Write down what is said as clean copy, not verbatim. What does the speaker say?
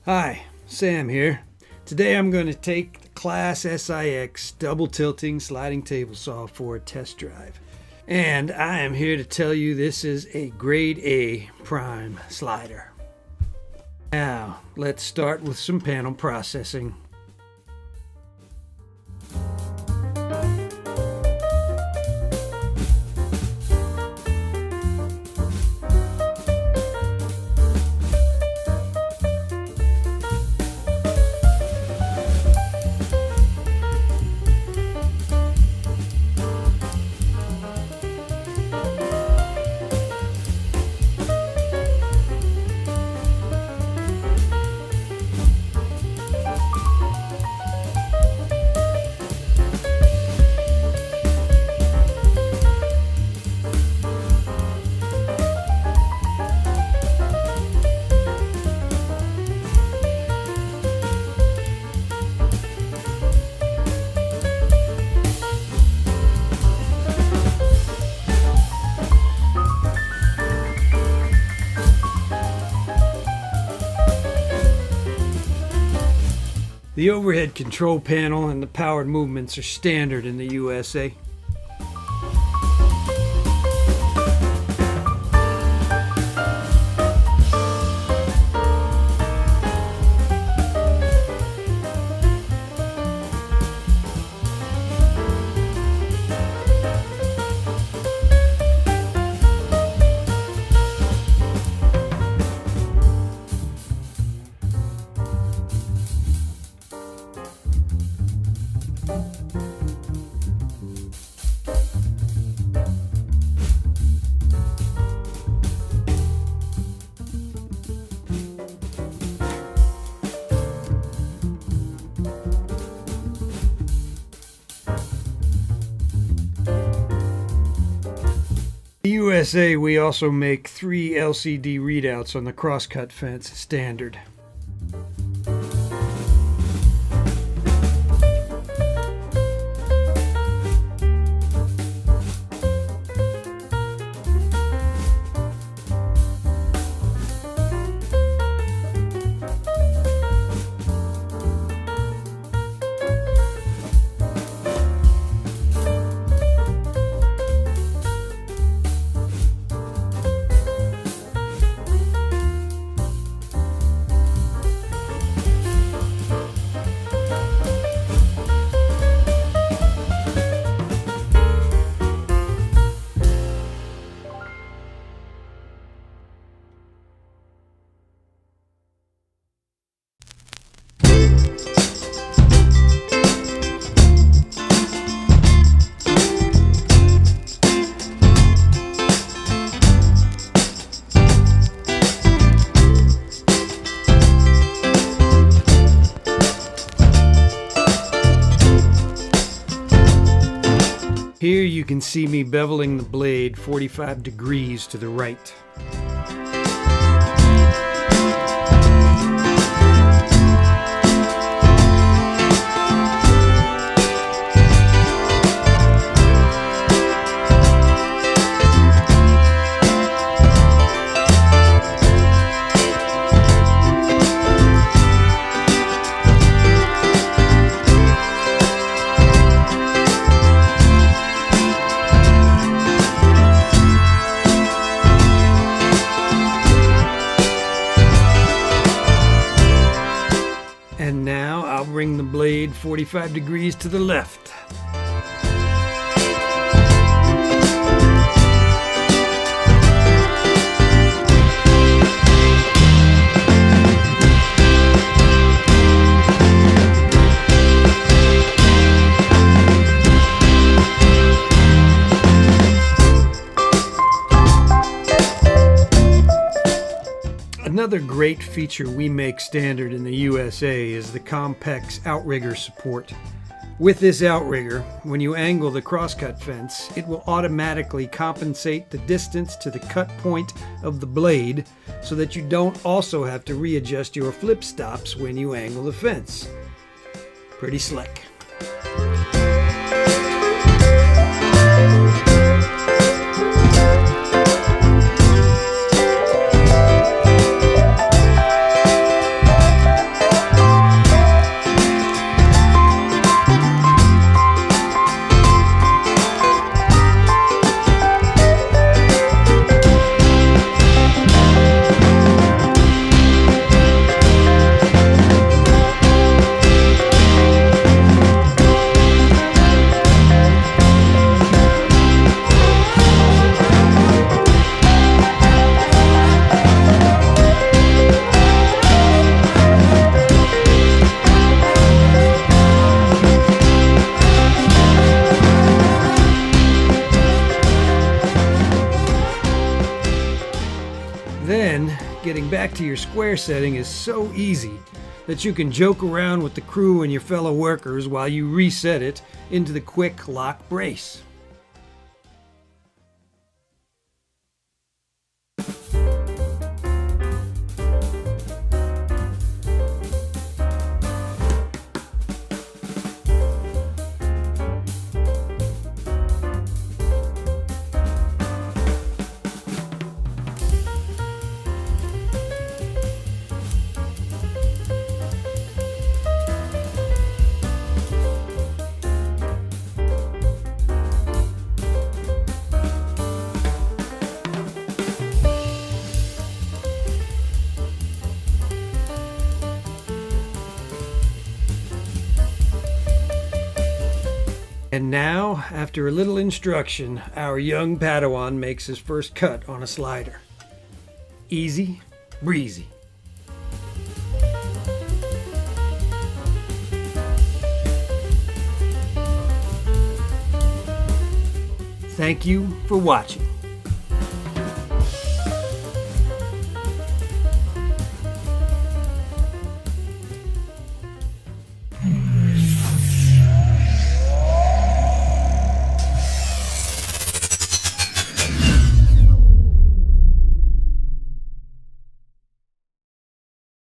Hi, Sam here. Today I'm going to take the Class SIX double tilting sliding table saw for a test drive. And I am here to tell you this is a grade A prime slider. Now, let's start with some panel processing. The overhead control panel and the powered movements are standard in the USA. In the USA, we also make 3 LCD readouts on the crosscut fence standard. Here you can see me beveling the blade 45 degrees to the right. And now I'll bring the blade 45 degrees to the left. Another great feature we make standard in the USA is the Compex outrigger support. With this outrigger, when you angle the crosscut fence, it will automatically compensate the distance to the cut point of the blade so that you don't also have to readjust your flip stops when you angle the fence. Pretty slick. getting back to your square setting is so easy that you can joke around with the crew and your fellow workers while you reset it into the quick lock brace. And now, after a little instruction, our young Padawan makes his first cut on a slider. Easy breezy. Thank you for watching.